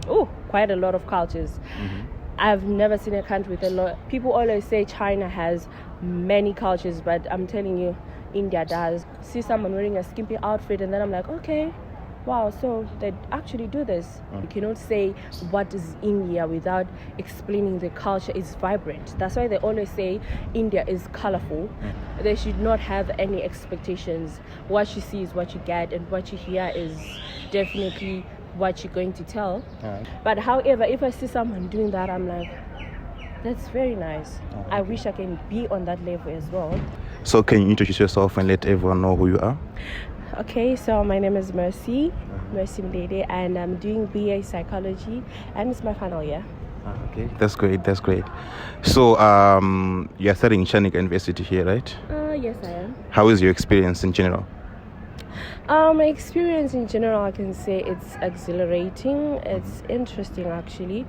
quite a lot of cultures. I've never seen a country with a lot. People always say China has many cultures, but I'm telling you, India does. See someone wearing a skimpy outfit, and then I'm like, okay, wow, so they actually do this. You cannot say what is India without explaining the culture is vibrant. That's why they always say India is colorful. They should not have any expectations. What you see is what you get, and what you hear is definitely what you're going to tell. But however, if I see someone doing that, I'm like, that's very nice. I wish I can be on that level as well. So can you introduce yourself and let everyone know who you are? Okay, so my name is Mercy Mdede, and I'm doing BA Psychology, and it's my final year. Okay, that's great. So you're studying Chandigarh University here, right? Yes, I am. How is your experience in general? My experience in general, I can say it's exhilarating. It's interesting actually,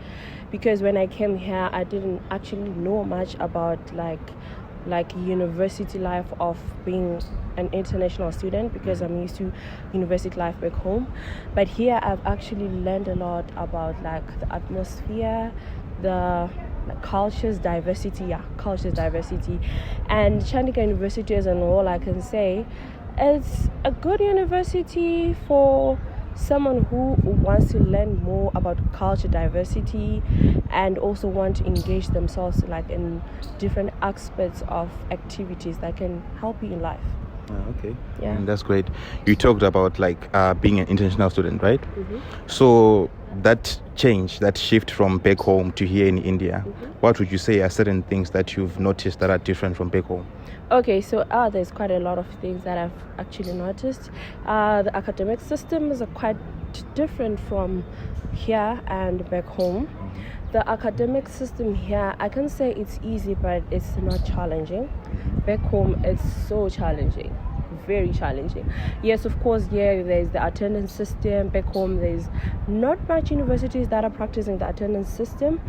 because when I came here, I didn't actually know much about like university life of being an international student, because I'm used to university life back home. But here I've actually learned a lot about like the atmosphere, the cultures diversity, and Chandigarh University as a whole, I can say it's a good university for someone who wants to learn more about culture diversity and also want to engage themselves like in different aspects of activities that can help you in life. Okay. Yeah. That's great. You talked about like being an international student, right? So that change, that shift from back home to here in India, what would you say are certain things that you've noticed that are different from back home? Okay, so there's quite a lot of things that I've actually noticed. The academic systems are quite different from here and back home. The academic system here, I can say it's easy, but it's not challenging. Back home, it's so challenging, very challenging. Yes, of course, there's the attendance system. Back home, there's not much universities that are practicing the attendance system.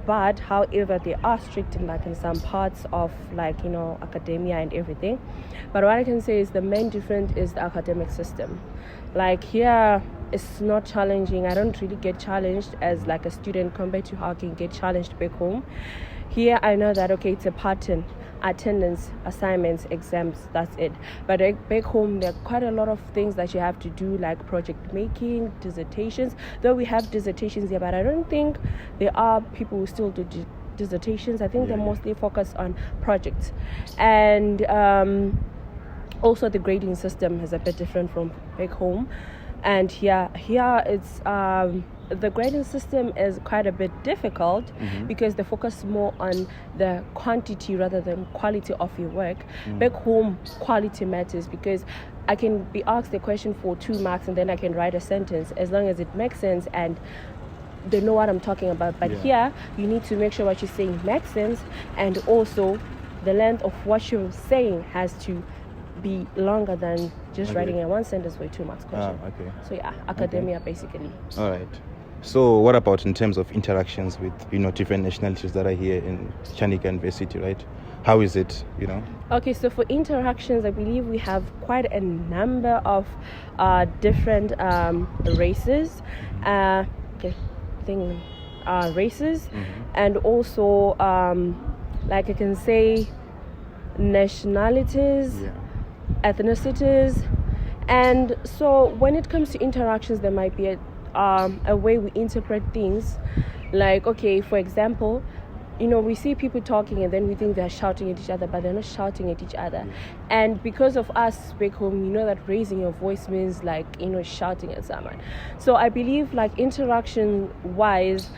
But however, they are strict in some parts of academia and everything. But what I can say is the main difference is the academic system. Like here, it's not challenging. I don't really get challenged as like a student compared to how I can get challenged back home. Here, I know that it's a pattern: attendance, assignments, exams. That's it. But back home, there are quite a lot of things that you have to do, like project making, dissertations. Though we have dissertations here, but I don't think there are people who still do dissertations. I think they're mostly focused on projects, and also the grading system is a bit different from back home. And here it's the grading system is quite a bit difficult because they focus more on the quantity rather than quality of your work. Back home, quality matters, because I can be asked a question for 2 marks and then I can write a sentence as long as it makes sense and they know what I'm talking about. But here, you need to make sure what you're saying makes sense, and also the length of what you're saying has to be longer than just writing a 1 sentence for a 2 marks question. So academia basically. All right. So what about in terms of interactions with different nationalities that are here in Chandigarh University, right? How is it, Okay, so for interactions, I believe we have quite a number of different races. Races, and also like I can say nationalities, ethnicities. And so when it comes to interactions, there might be a way we interpret things. Like, okay, for example, we see people talking and then we think they're shouting at each other, but they're not shouting at each other. And because of us back home, that raising your voice means shouting at someone. So I believe interaction wise,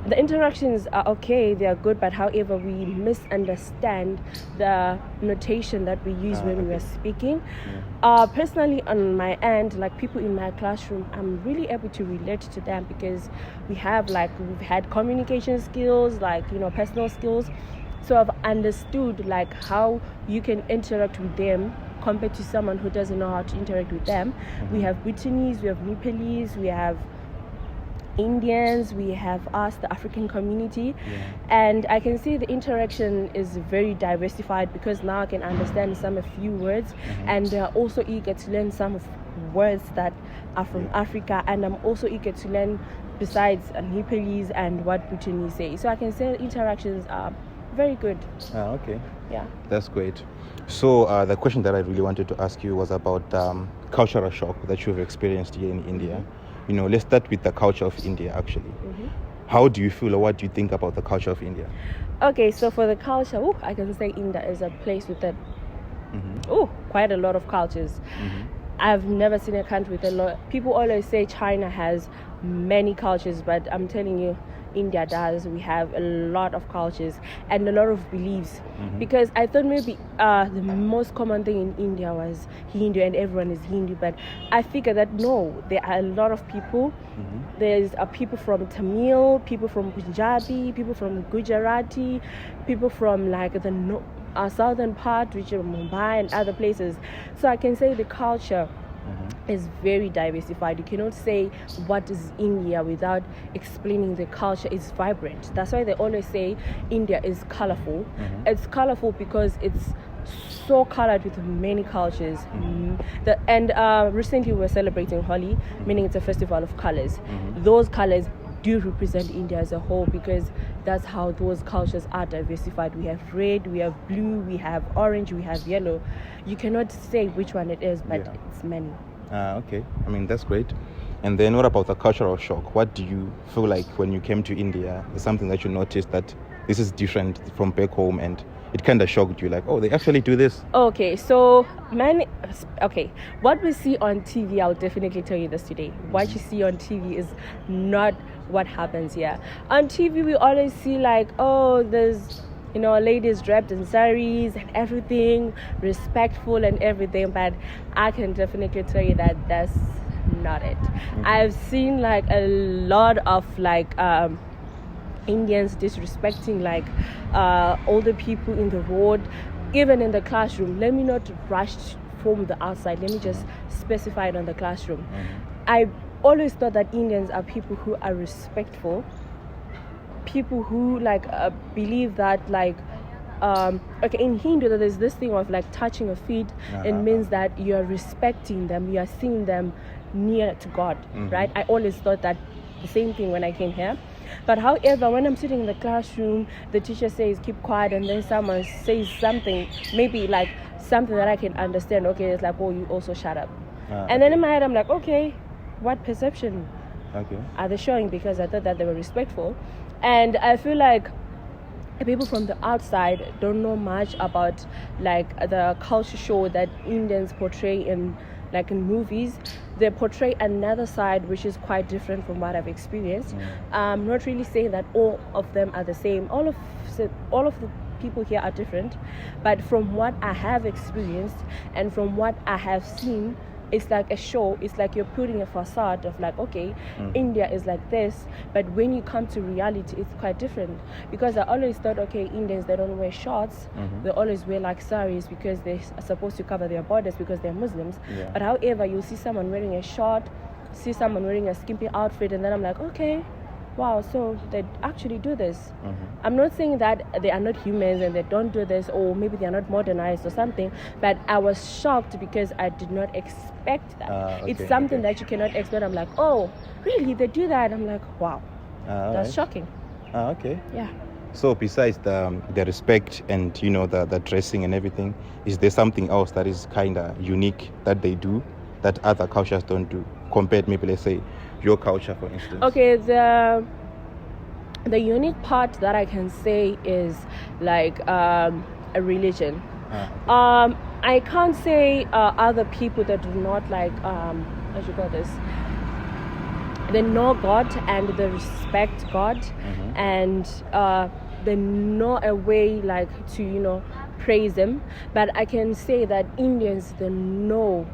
the interactions are okay, they are good, but however, we misunderstand the notation that we use when we are speaking. Personally, on my end, people in my classroom, I'm really able to relate to them because we've had communication skills, personal skills. So I've understood how you can interact with them compared to someone who doesn't know how to interact with them. We have Bhutanese, we have Nepalese, we have Indians, we have us, the African community, and I can see the interaction is very diversified because now I can understand a few words, and they're also eager to learn some of words that are from Africa, and I'm also eager to learn besides Nepalese and what Bhutanese say. So I can say interactions are very good. Okay. Yeah. That's great. So the question that I really wanted to ask you was about cultural shock that you've experienced here in India. You know, let's start with the culture of India, actually. How do you feel, or what do you think about the culture of India? Okay, so for the culture, I can say India is a place with quite a lot of cultures. I've never seen a country with a lot. People always say China has many cultures, but I'm telling you, India does. We have a lot of cultures and a lot of beliefs. Because I thought maybe the most common thing in India was Hindu and everyone is Hindu, but I figured that no, there are a lot of people. There's people from Tamil, people from Punjabi, people from Gujarati, people from like the southern part, which is Mumbai and other places. So I can say the culture is very diversified. You cannot say what is India without explaining the culture. It's vibrant. That's why they always say India is colorful. It's colorful because it's so colored with many cultures. Recently we were celebrating Holi, meaning it's a festival of colors. Those colors do represent India as a whole, because that's how those cultures are diversified. We have red, we have blue, we have orange, we have yellow. You cannot say which one it is, but it's many. Okay. I mean, that's great. And then what about the cultural shock? What do you feel like when you came to India? Is something that you noticed that this is different from back home, and it kind of shocked you, like, oh, they actually do this? Okay, so what we see on TV, I'll definitely tell you this today. What you see on TV is not what happens here. On TV, we always see like, oh, there's ladies draped in saris and everything, respectful and everything, but I can definitely tell you that that's not it. I've seen like a lot of like Indians disrespecting like older people in the road, even in the classroom. Let me not rush from the outside, let me just specify it on the classroom. I always thought that Indians are people who are respectful, people who like believe that like in Hindu there's this thing of like touching your feet. It means that you are respecting them, you are seeing them near to God, right? I always thought that the same thing when I came here. But however, when I'm sitting in the classroom, the teacher says keep quiet, and then someone says something, maybe like something that I can understand. Okay, it's like, oh, you also shut up. And then in my head I'm like, okay, what perception are they showing? Because I thought that they were respectful. And I feel like people from the outside don't know much about like the culture show that Indians portray in movies. They portray another side which is quite different from what I've experienced. I'm not really saying that all of them are the same. All of the people here are different, but from what I have experienced and from what I have seen, it's like a show. It's like you're putting a facade of like, okay, India is like this, but when you come to reality, it's quite different. Because I always thought, okay, Indians, they don't wear shorts. They always wear like saris because they're supposed to cover their borders because they're Muslims. But however, you'll see someone wearing a short, see someone wearing a skimpy outfit, and then I'm like, okay, wow, so they actually do this. I'm not saying that they are not humans and they don't do this, or maybe they are not modernized or something, but I was shocked because I did not expect that. It's something that you cannot expect. I'm like, oh, really, they do that? I'm like, wow, that's shocking. Okay. Yeah. So besides the respect and the dressing and everything, is there something else that is kind of unique that they do that other cultures don't do, compared maybe, let's say, your culture, for instance? Okay, the unique part that I can say is like a religion. I can't say other people that do not like what you call this, they know God and they respect God, and they know a way like to praise Him. But I can say that Indians, they know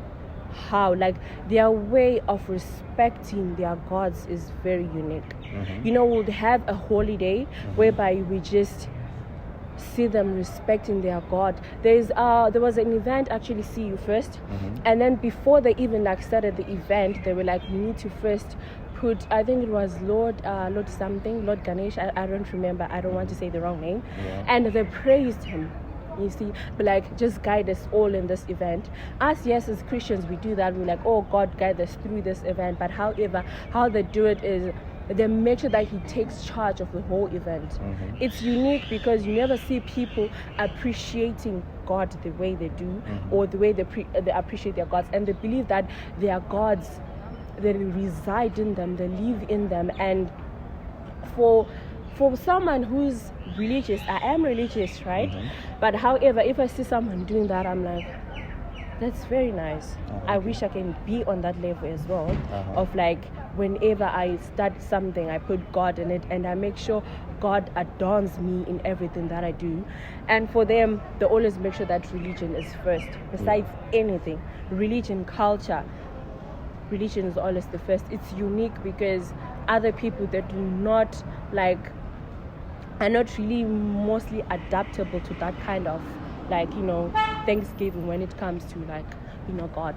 how, like, their way of respecting their gods is very unique. We'll have a holiday whereby we just see them respecting their god. There was an event, actually, See You First, and then before they even like started the event, they were like, we need to first put, I think it was Lord Ganesh, I don't remember, I don't want to say the wrong name, and they praised him. You see, but like, just guide us all in this event. Us, yes, as Christians, we do that. We're like, oh, God, guide us through this event. But however, how they do it is they make sure that he takes charge of the whole event. It's unique because you never see people appreciating God the way they do, or the way they appreciate their gods, and they believe that their gods, they reside in them, they live in them. And for someone who's religious, I am religious, right? But however, if I see someone doing that, I'm like, that's very nice. I wish I can be on that level as well, of like, whenever I start something, I put God in it, and I make sure God adorns me in everything that I do. And for them, they always make sure that religion is first, besides anything. Religion, culture, religion is always the first. It's unique because other people that do not like, are not really mostly adaptable to that kind of, like, you know, Thanksgiving when it comes to, like, you know, God.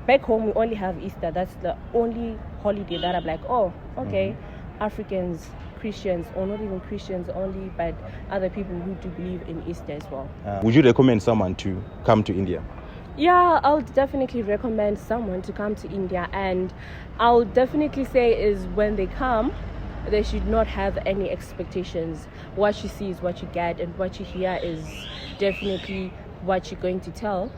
Back home we only have Easter. That's the only holiday that I'm like, oh, okay, Africans, Christians, or not even Christians only, but other people who do believe in Easter as well. Would you recommend someone to come to India? Yeah, I'll definitely recommend someone to come to India, and I'll definitely say is when they come, they should not have any expectations. What you see is what you get, and what you hear is definitely what you're going to tell.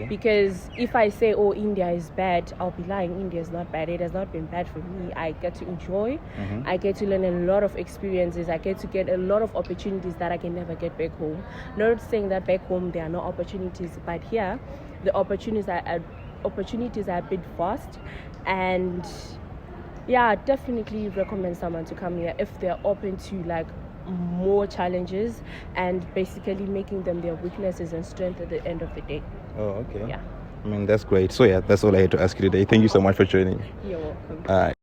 Because if I say, oh, India is bad, I'll be lying. India is not bad. It has not been bad for me. I get to enjoy. I get to learn a lot of experiences. I get to get a lot of opportunities that I can never get back home. Not saying that back home there are no opportunities, but here the opportunities are a bit vast. And yeah, definitely recommend someone to come here if they're open to like more challenges, and basically making them their weaknesses and strength at the end of the day. Oh, okay. Yeah. I mean, that's great. So yeah, that's all I had to ask you today. Thank you so much for joining. You're welcome. All right.